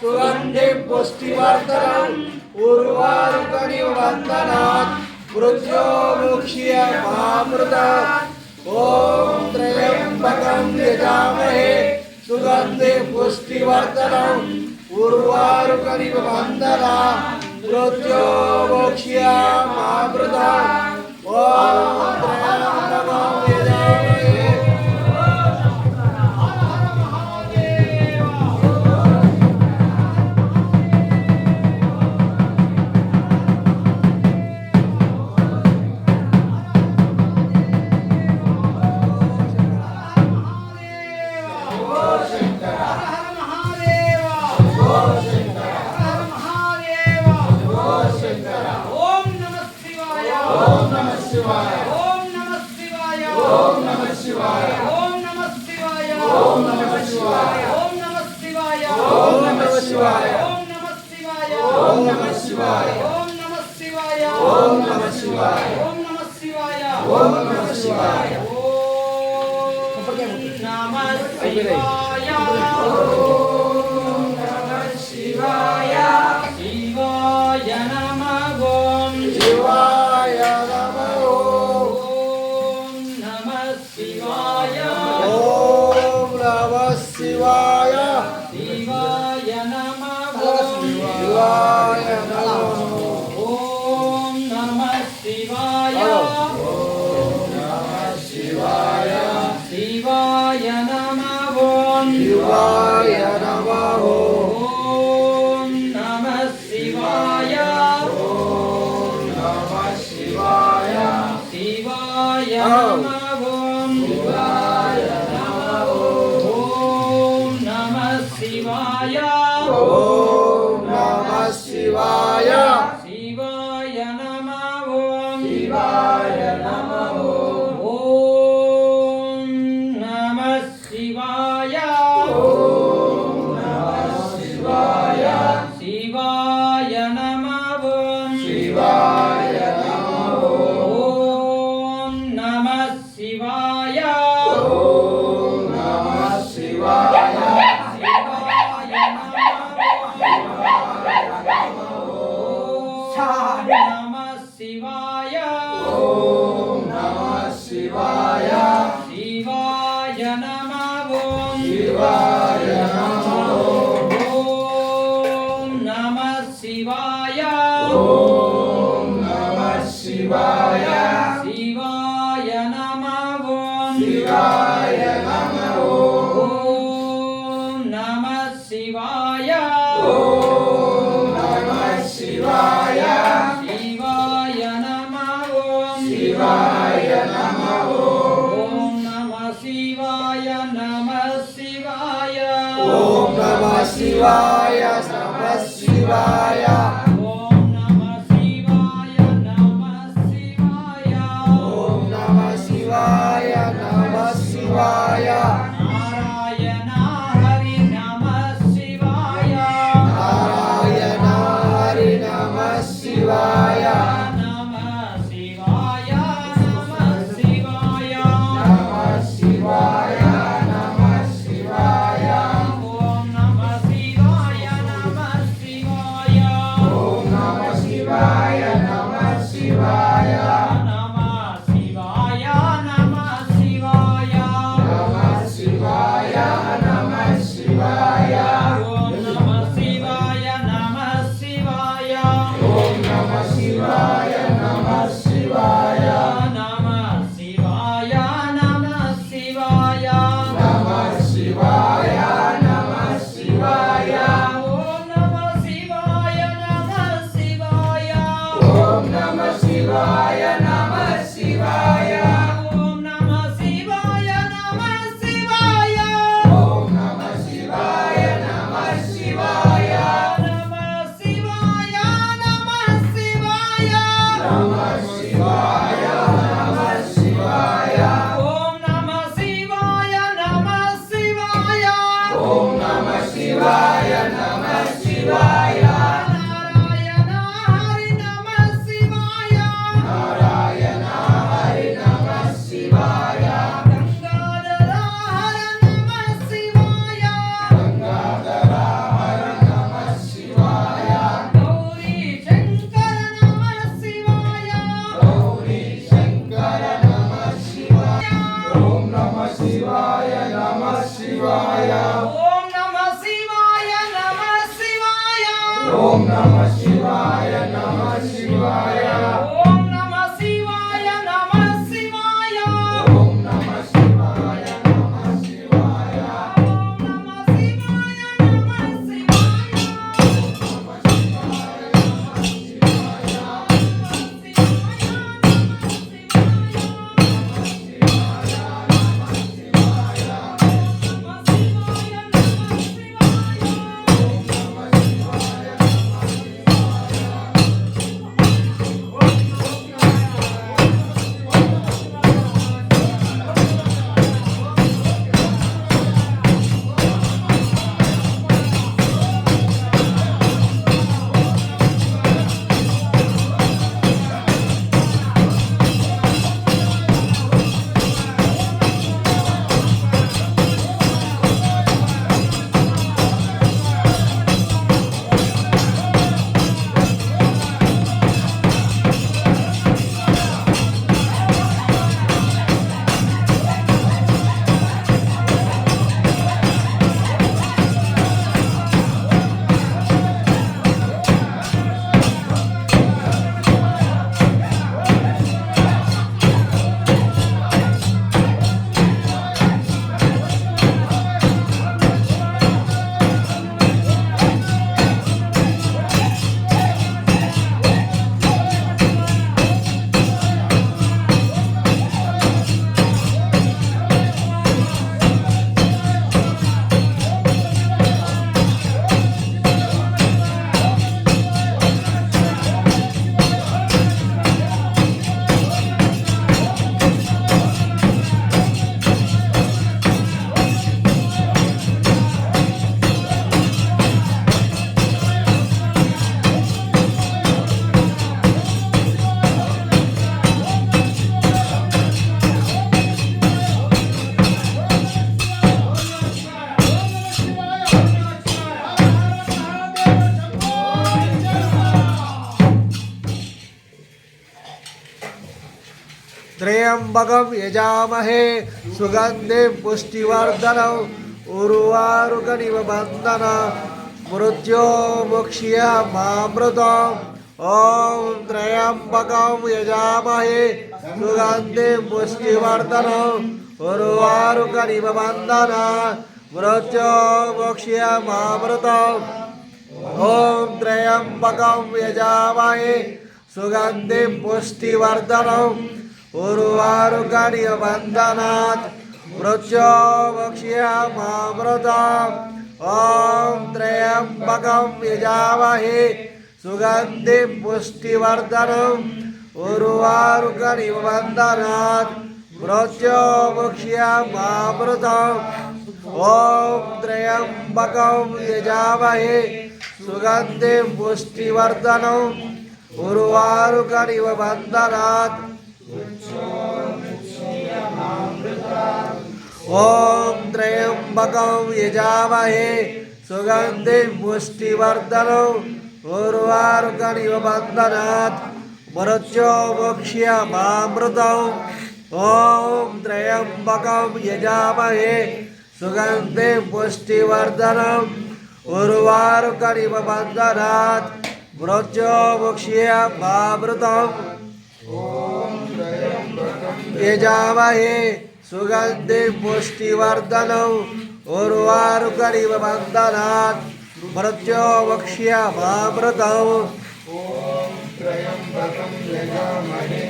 सुगन्धिं पुष्टिवर्धनम् उर्वारुकमिव बन्धनात् मृत्योर्मुक्षीयमामृतात् ॐ त्र्यम्बकं यजामहे सुगन्धिं पुष्टिवर्धनम् उर्वारुकमिव बन्धनात् मृत्योर्मुक्षीयमामृतात् ॐ त्र्यम्बकं यजामहे शिवाय नमः। శివాయ నమః ఓం శివాయ నమః ఓం నమః శివాయ ఓం నమః శివాయ శివాయ నమః ఓం శివాయ నమః ఓం నమః శివాయ ఓం నమః శివాయ శివాయ నమః ఓం శివాయ నమః ఓం నమః శివాయ ఓం నమః శివాయ శివాయ నమః శివాయ ఓం నమః శివాయ శివాయ నమః ఓం శివాయ నమః ఓం నమః శివాయ ఓం నమః శివాయ శివాయ నమః ఓం శివాయ నమః ఓం నమః శివాయ ఓం నమః శివాయ శివాయ నమః ఓం శివాయ నమః ఓం నమః శివాయ నమః శివాయ ఓం నమః శివాయ నమః శివాయ ఓం నమః శివాయ నమః శివాయ ఓం నమః శివాయ నమః శివాయ నారాయణ హరి నమః శివాయ నారాయణ హరి నమః శివాయ నమః శివాయ నమః శివాయ నమః శివాయ నమః శివాయ ఓం నమః శివాయ నమః శివాయ त्र्यंबकं यजामहे सुगंधिं पुष्टिवर्धनम् उर्वारुकमिव बन्धनात् मृत्योर्मुक्षीयमामृतम् ॐ त्र्यंबकं यजामहे सुगंधिं पुष्टिवर्धनम् उर्वारुकमिव बन्धनात् मृत्योर्मुक्षीयमामृतम् ॐ त्र्यंबकं यजामहे सुगंधिं पुष्टिवर्धनम् उर्वारुकमिव बन्धनात् मृत्योर्मुक्षीयमामृतम् ॐ त्र्यंबकं यजामहे सुगंधिं पुष्टिवर्धनम् उर्वारुकमिव बन्धनात् मृत्योर्मुक्षीयमामृतम् ॐ त्र्यंबकं यजामहे सुगंधिं पुष्टिवर्धनम् उर्वारुकमिव बन्धनात् ॐ त्र्यंबकं यजामहे सुगंधिं पुष्टिवर्धनम् उर्वारुकमिव बन्धनात् मृत्योर्मुक्षीयमामृतम् ॐ त्र्यंबकं यजामहे सुगंधिं पुष्टिवर्धनम् उर्वारुकमिव बन्धनात् मृत्योर्मुक्षीयमामृतम् यजामहे सुगंधिं पुष्टिवर्धनम् उर्वारुकमिव बन्धनात् मृत्योर्मुक्षीयमामृतम् त्र्यंबकं यजामहे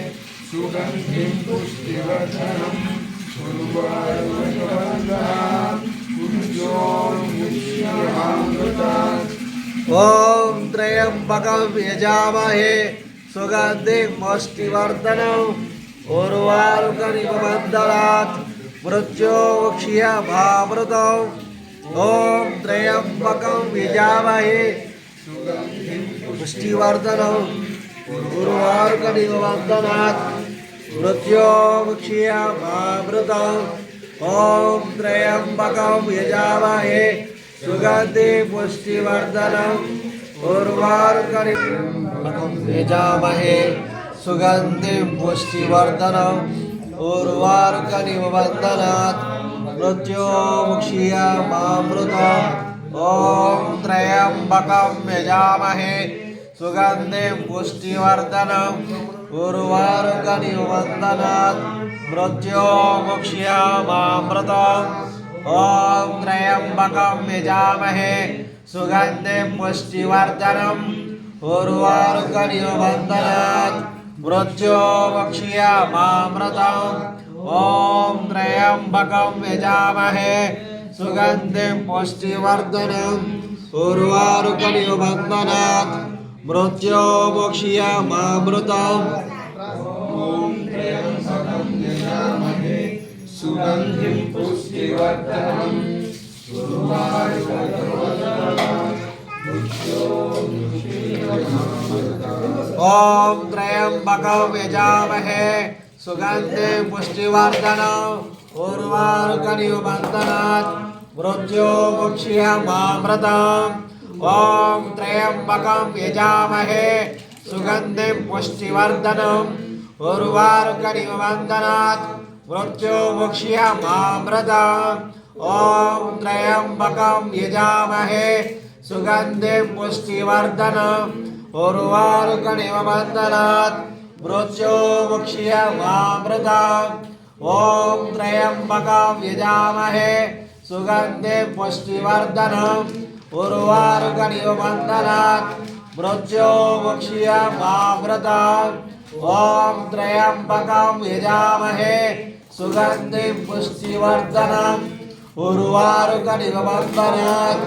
सुगंधिं पुष्टिवर्धनम् उर्वारुकमिव बन्धनात् मृत्योर्मुक्षीयमामृतम् ॐ त्र्यंबकं यजामहे सुगंधिं पुष्टिवर्धनम् उर्वारुकमिव बन्धनात् मृत्योर्मुक्षीयमामृतम् ॐ त्र्यंबकं यजामहे पुष्टिवर्धनम् उर्वारुकमिव बन्धनात् मृत्योर्मुक्षीयमामृतम् ॐ त्र्यंबकं यजामहे सुगंधिं पुष्टिवर्धनम् उर्वारुकमिव यजामहे सुगंधिं पुष्टिवर्धनम् उर्वारुकमिव बन्धनात् मृत्योर्मुक्षीयमामृतम् ॐ त्र्यंबकं यजामहे सुगंधिं पुष्टिवर्धनम् उर्वारुकमिव बन्धनात् मृत्योर्मुक्षीयमामृतम् ॐ त्र्यंबकं यजामहे सुगंधिं पुष्टिवर्धनम् उर्वारुकमिव बन्धनात् मृत्योर्मुक्षीयमामृतम् ॐ त्र्यंबकं यजामहे सुगंधिं पुष्टिवर्धनम् उर्वारुकमिव बन्धनात् मृत्योर्मुक्षीयमामृतम् सुगंधिं पुष्टिवर्धनम् ॐ त्र्यंबकं यजामहे सुगंधिं पुष्टिवर्धनम् उर्वारुकमिव बन्धनात् मृत्योर्मुक्षीयमामृतम् ॐ त्र्यंबकं यजामहे सुगंधिं पुष्टिवर्धनम् उर्वारुकमिव बन्धनात् मृत्योर्मुक्षीयमामृतम् ॐ त्र्यंबकं यजामहे सुगंधिं पुष्टिवर्धनम् उर्वारुकमिव बन्धनात् मृत्योर्मुक्षीयमामृतम् ॐ त्र्यंबकं यजामहे सुगंधिं पुष्टिवर्धनम् उर्वारुकमिव बन्धनात् मृत्योर्मुक्षीयमामृतम् ॐ त्र्यंबकं यजामहे सुगंधिं पुष्टिवर्धनम् उर्वारुकमिव बन्धनात्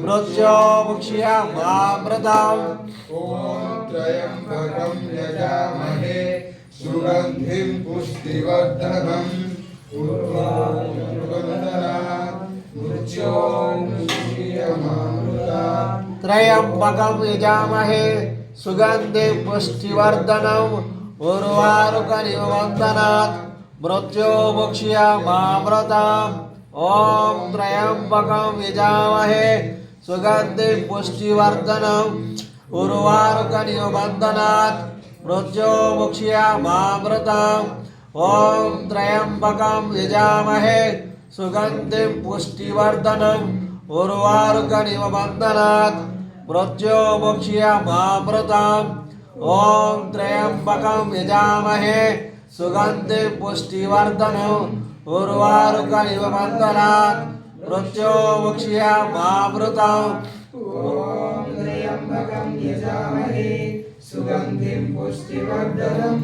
मृत्योर्मुक्षीयमामृतम् ॐ त्र्यंबकं यजामहे सुगंधिं पुष्टिवर्धनम् उर्वारुकमिव बन्धनात् मृत्योर्मुक्षीयमामृतम् त्र्यंबकं यजामहे सुगंधिं पुष्टिवर्धनम् उर्वारुकमिव बन्धनात् मृत्योर्मुक्षीयमामृतम् ॐ त्र्यंबकं यजामहे सुगंधिं पुष्टिवर्धनम् उर्वारुकमिव बन्धनात् मृत्योर्मुक्षीयमामृतम् ॐ त्र्यम्बकं यजामहे सुगन्धिं पुष्टिवर्धनम् उर्वारुकमिव बन्धनात् मृत्योर्मुक्षीयमामृतम् ॐ त्र्यम्बकं यजामहे सुगन्धिं पुष्टिवर्धनम् उर्वारुकमिव बन्धनात् मृत्योर्मुक्षीयमामृतम् ॐ त्र्यम्बकं यजामहे सुगन्धिं पुष्टिवर्धनम्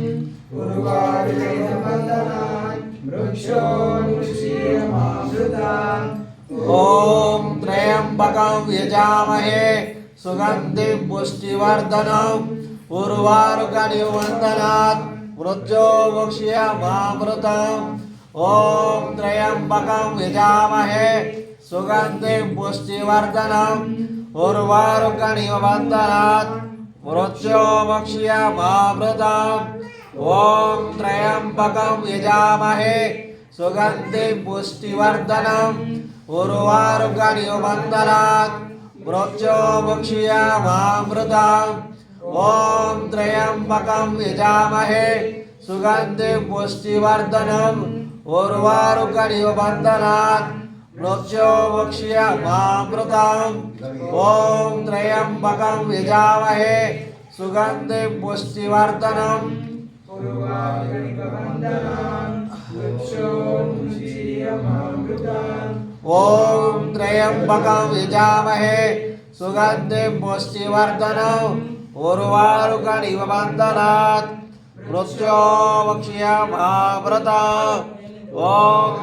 उर्वारुकमिव बन्धनात् मृत्योर्मुक्षीयमामृतम् ॐ त्र्यम्बकं यजामहे सुगन्धिं पुष्टिवर्धनम् उर्वारुकमिव बन्धनात् मृत्योर्मुक्षीयमामृतम् ॐ त्र्यम्बकं यजामहे सुगन्धिं पुष्टिवर्धनम् उर्वारुकमिव बन्धनात् मृत्योर्मुक्षीयमामृतम् ॐ त्र्यम्बकं यजामहे सुगन्धिं पुष्टिवर्धनम् उर्वारुकमिव बन्धनात् मृत्योर्मुक्षीयमामृतम् ॐ त्र्यम्बकं यजामहे सुगन्धिं पुष्टिवर्धनम् उर्वारुकमिव बन्धनात् मृत्योर्मुक्षीयमामृतम् ॐ त्र्यम्बकं यजामहे सुगन्धिं पुष्टिवर्धनम् उर्वारुकमिव बन्धनात् मृत्योर्मुक्षीयमामृतम् ॐ त्र्यम्बकं यजामहे सुगन्धिं पुष्टिवर्धनम् उर्वारुकमिव बन्धनात् मृत्योर्मुक्षीयमामृतम् ॐ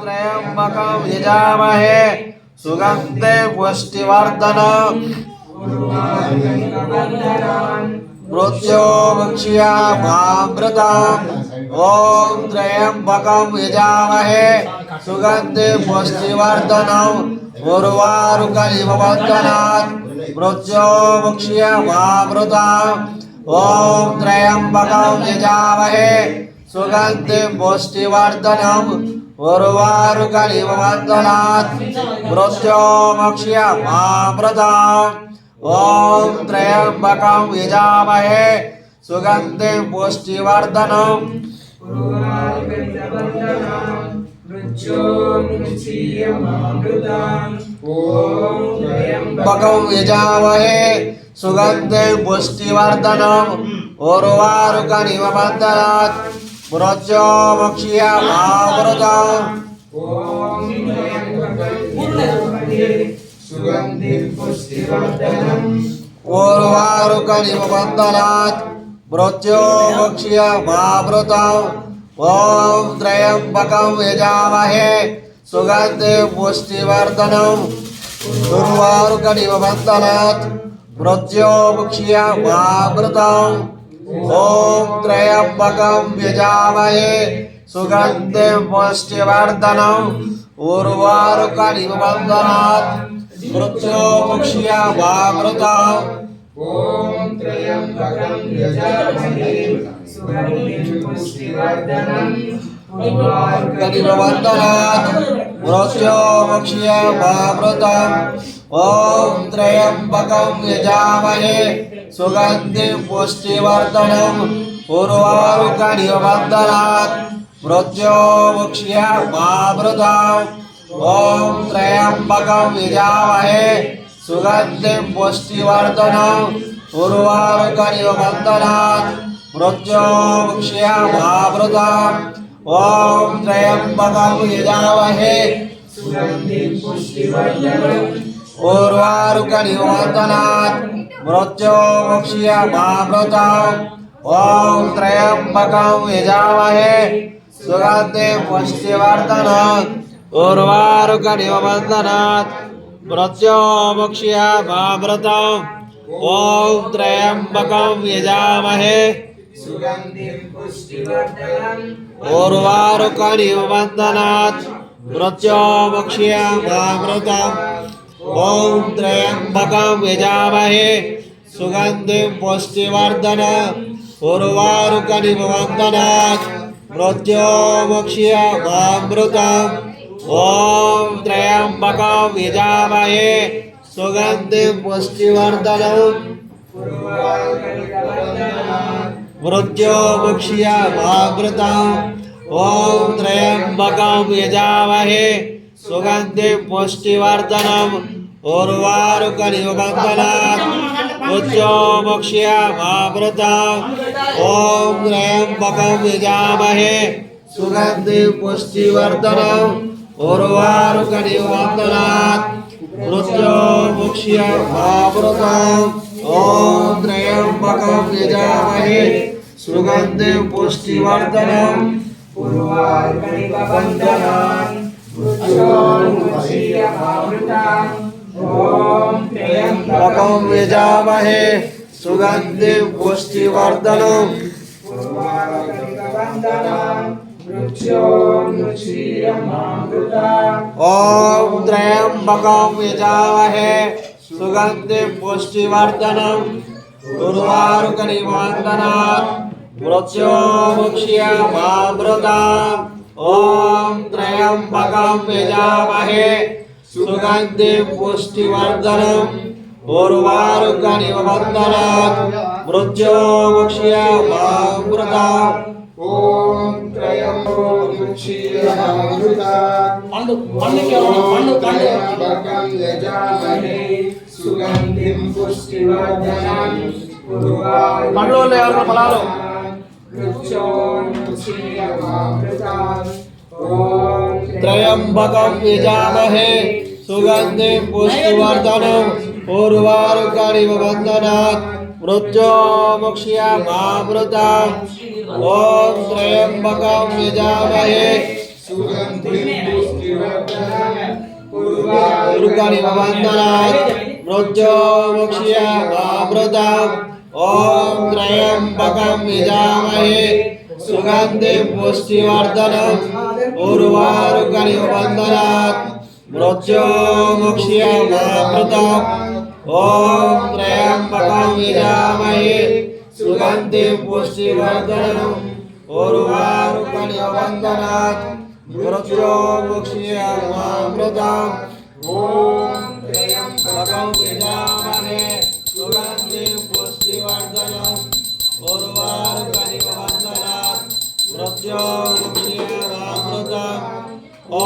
त्र्यम्बकं यजामहे सुगन्धिं पुष्टिवर्धनम् उर्वारुकमिव बन्धनात् मृत्योर्मुक्षीयमामृतम् ॐ त्र्यम्बकं यजामहे सुगन्धिं पुष्टिवर्धनम् उर्वारुकमिव बन्धनात् मृत्योर्मुक्षीयमामृतम् ॐ त्र्यम्बकं यजामहे सुगन्धिं पुष्टिवर्धनम् उर्वारुकमिव बन्धनात् मृत्योर्मुक्षीयमामृतम् ॐ त्र्यम्बकं यजामहे सुगन्धिं पुष्टिवर्धनम् उर्वारुकमिव बन्धनात् मृत्योर्मुक्षीयमामृतम् ॐ त्र्यम्बकं यजामहे सुगन्धिं पुष्टिवर्धनम् उर्वारुकमिव बन्धनात् मृत्योर्मुक्षीयमामृतम् सुगन्धिं पुष्टिवर्धनम् उर्वारुकमिव बन्धनात् मृत्योर्मुक्षीयमामृतम् ॐ त्र्यम्बकं यजामहे सुगन्धिं पुष्टिवर्धनम् उर्वारुकमिव बन्धनात् मृत्योर्मुक्षीयमामृतम् ॐ त्र्यम्बकं यजामहे सुगन्धिं पुष्टिवर्धनम् उर्वारुकमिव बन्धनात् मृत्योर्मुक्षीयमामृतम् ॐ त्र्यम्बकं यजामहे सुगन्धिं पुष्टिवर्धनम् उर्वारुकमिव बन्धनात् मृत्योर्मुक्षीयमामृतम् ॐ त्र्यम्बकं यजामहे सुगन्धिं पुष्टिवर्धनम् उर्वारुकमिव बन्धनात् मृत्योर्मुक्षीयमामृतम् ॐ त्र्यम्बकं यजामहे सुगन्धिं पुष्टिवर्धनम् उर्वारुकमिव बन्धनात् मृत्योर्मुक्षीयमामृतम् ॐ त्र्यम्बकं यजामहे सुगन्धिं पुष्टिवर्धनम् उर्वारुकमिव बन्धनात् मृत्योर्मुक्षीयमामृतम् ॐ त्र्यम्बकं यजामहे सुगन्धिं पुष्टिवर्धनम् उर्वारुकमिव बन्धनात् मृत्योर्मुक्षीयमामृतम् ॐ त्र्यम्बकं यजामहे सुगन्धिं पुष्टिवर्धनम् उर्वारुकमिव बन्धनात् मृत्योर्मुक्षीयमामृतम् ॐ त्र्यम्बकं यजामहे सुगन्धिं पुष्टिवर्धनम् उर्वारुकमिव बन्धनात् मृत्योर्मुक्षीयमामृतम् ॐ त्र्यम्बकं यजामहे सुगन्धिं पुष्टिवर्धनम् मृत्योर्मुक्षीयमामृतम् ॐ त्र्यम्बकं यजामहे सुगन्धिं पुष्टिवर्धनम् उर्वारुकमिव बन्धनात् मृत्योर्मुक्षीयमामृतम् ॐ त्र्यम्बकं यजामहे सुगन्धिं पुष्टिवर्धनम् उर्वारुकमिव बन्धनात् मृत्योर्मुक्षीयमामृतम् ॐ त्र्यम्बकं यजामहे सुगन्धिं पुष्टिवर्धनम् उर्वारुकमिव बन्धनात् मृत्योर्मुक्षीयमामृतम् ॐ त्र्यम्बकं यजामहे सुगन्धिं पुष्टिवर्धनम् उर्वारुकमिव बन्धनात् मृत्योर्मुक्षीयमामृतम् ॐ त्र्यम्बकं यजामहे सुगन्धिं पुष्टिवर्धनम् उर्वारुकमिव बन्धनात् मृत्योर्मुक्षीयमामृतम् ॐ त्र्यम्बकं यजामहे सुगन्धिं पुष्टिवर्धनम् उर्वारुकमिव बन्धनात् मृत्योर्मुक्षीयमामृतम् ॐ त्र्यम्बकं यजामहे सुगन्धिं पुष्टिवर्धनम् त्र्यम्बकं यजामहे सुगन्धिं पुष्टिवर्धनम् उर्वारुकमिव बन्धनात् मृत्योर्मुक्षीयमामृतम् ॐ त्र्यम्बकं यजामहे सुगन्धिं पुष्टिवर्धनम् उर्वारुकमिव बन्धनात् मृत्योर्मुक्षीयमामृतम् ॐ त्र्यम्बकं यजामहे सुगन्धिं पुष्टिवर्धनम् उर्वारुकमिव बन्धनात् मृत्योर्मुक्षीयमामृतम् ॐ त्र्यम्बकं यजामहे सुगन्धिं पुष्टिवर्धनम् उर्वारुकमिव बन्धनात् मृत्योर्मुक्षीयमामृतम् ॐ त्र्यम्बकं यजामहे सुगन्धिं पुष्टिवर्धनम् उर्वारुकमिव बन्धनात् मृत्योर्मुक्षीयमामृतम् ॐ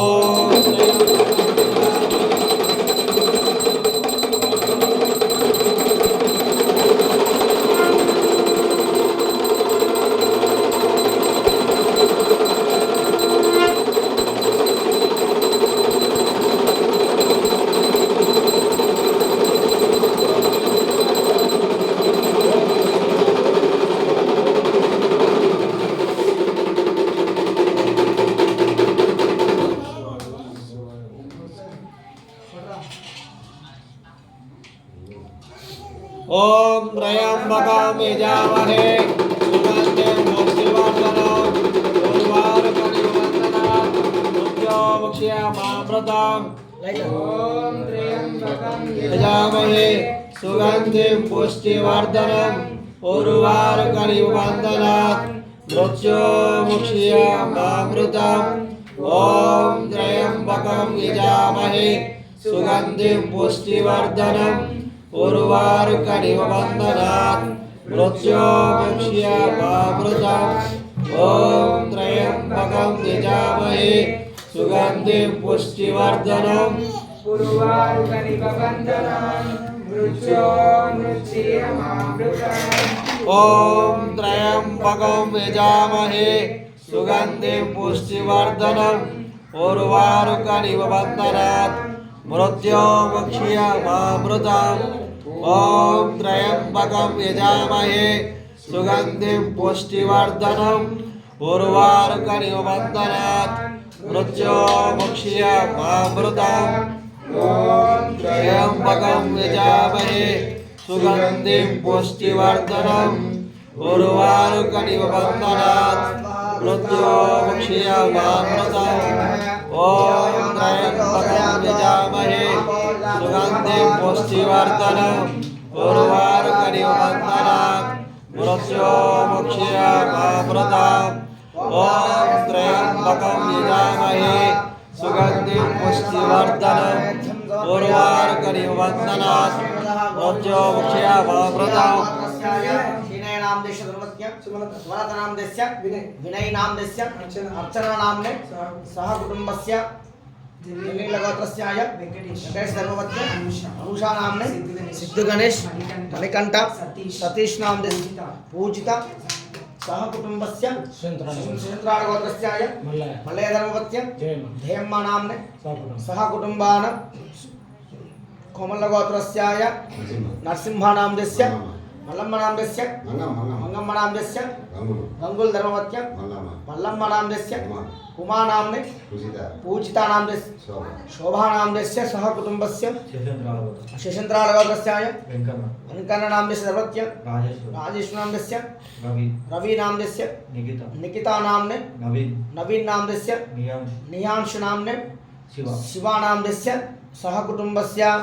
ॐ त्र्यम्बकं यजामहे सुगन्धिं पुष्टिवर्धनम् उर्वारुकमिव बन्धनात् मृत्योर्मुक्षीयमामृतम् ॐ त्र्यम्बकं यजामहे सुगन्धिं पुष्टिवर्धनम् उर्वारुकमिव बन्धनात् मृत्योर्मुक्षीयमामृतम् ॐ त्र्यम्बकं यजामहे सुगन्धिं पुष्टिवर्धनम् उर्वारुकमिव बन्धनात् मृत्योर्मुक्षीयमामृतम् ॐ त्र्यम्बकं यजामहे सुगन्धिं पुष्टिवर्धनम् उर्वारुकमिव बन्धनात् मृत्योर्मुक्षीयमामृतम् ॐ त्र्यम्बकं यजामहे सुगन्धिं पुष्टिवर्धनम् उर्वारुकमिव बन्धनात् मृत्योर्मुक्षीयमामृतम् ॐ त्र्यम्बकं यजामहे सुगन्धिं पुष्टिवर्धनम् उर्वारुकमिव बन्धनात् मृत्योर्मुक्षीयमामृतम् ॐ त्र्यम्बकं यजामहे सुगन्धिं पुष्टिवर्धनम् उर्वारुकमिव बन्धनात् मृत्योर्मुक्षीयमामृतम् ॐ त्र्यम्बकं यजामहे सुगन्धिं पुष्टिवर्धनम् उर्वारुकमिव बन्धनात् मृत्योर्मुक्षीयमामृतम् ॐ त्र्यम्बकं यजामहे सुगन्धिं पुष्टिवर्धनम् उर्वारुकमिव बन्धनात् मृत्योर्मुक्षीयमामृतम् धर्मपत्न्य सुमलता नाम देस्य विनय नाम देस्य अर्चना नामने सह कुटुंबस्य नीलगोत्रस्याय वेंकटेश धर्मपत्न्य अनुषा नामने सिद्धु गणेश मणिकंठ सतीश नाम देस्य पूजिता सह कुटुंबस्य सुरेंद्राड़ गोत्रस्याय मल्लय धर्मपत्न्य धेयम्मा नामने सह कुटुंबान कोमल्ल गोत्रस्याय नरसिंह नाम देस्य मल्लम्म नाम देस्य मंगम्म नाम देस्य गंगुल धर्मपत्न्य मल्लम्म नाम देस्य उमा नामने पूजिता नाम देस्य शोभा नाम देस्य सह कुटुंबस्य शेषेन्द्राड़ गोत्रस्याय वेंकन्न नाम देस्य धर्मपत्न्य राजेश नाम देस्य रवि नाम देस्य निकिता नामने नवीन नाम देस्य नियांश नामने शिवा नाम देस्य सह कुटुंबस्य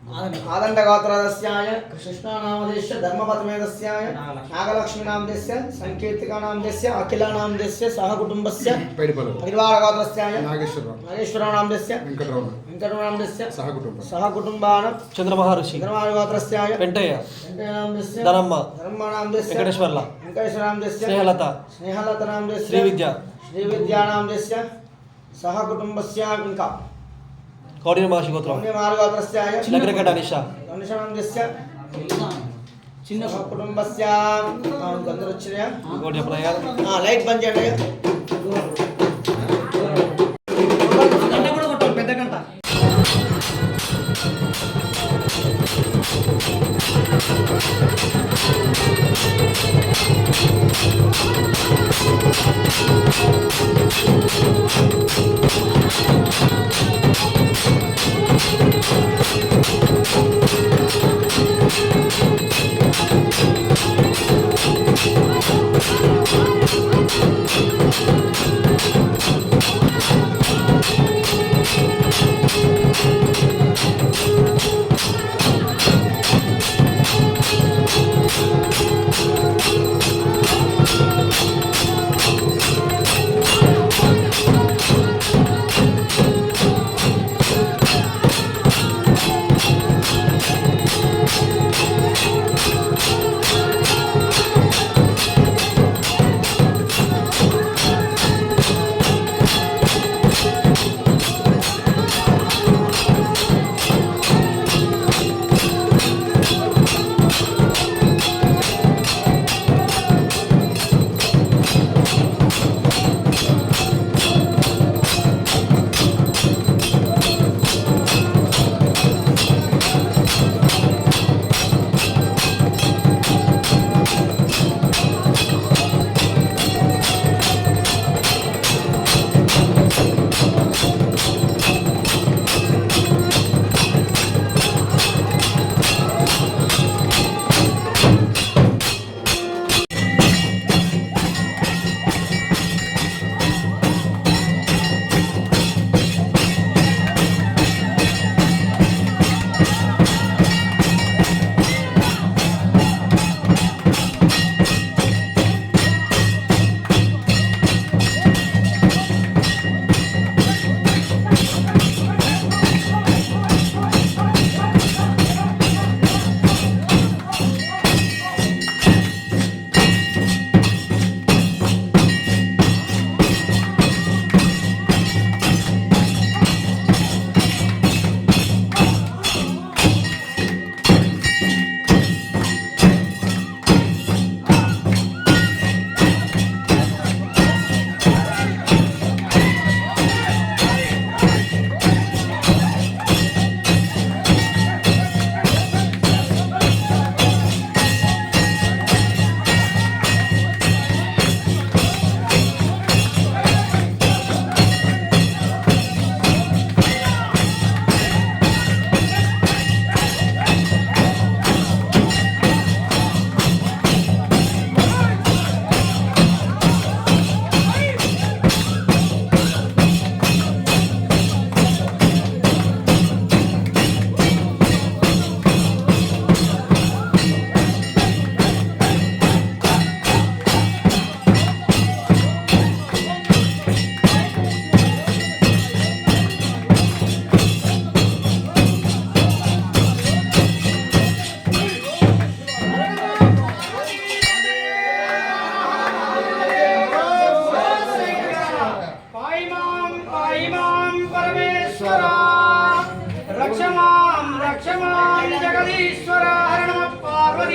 आदंड गोत्रस्याय कृष्णा नामदेस्य धर्मपत्मेदस्याय नागलक्ष्मी नामदेस्य संकीर्तिका नामदेस्य अखिला नामदेस्य सह कुटुंबस्य परिवार गोत्रस्याय नागेश्वर नामदेस्य वेंकटरमण नामदेस्य सह कुटुंबान चंद्रमहर्षि गोत्रस्याय वेंकटయ్య नामदेस्य धर्म नामदेस्य वेंकटेश्वर नामदेस्य स्नेहलता नामदेस्य श्रीविद्या नामदेस्य सह कुटुंबस्य इंका कौडिन्य महर्षि गोत्रम गोत्रस्याय लग्रकट अनिशा नामदेस्य చిన్న కుటుంబస్య అందరూ వచ్చినాయా ఇంకోటి చెప్పనయ్యా లైట్ బంద్ చేయండి గంట కూడా కొట్టాలి పెద్ద గంట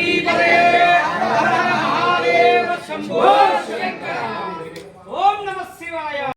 पार्वतीपतये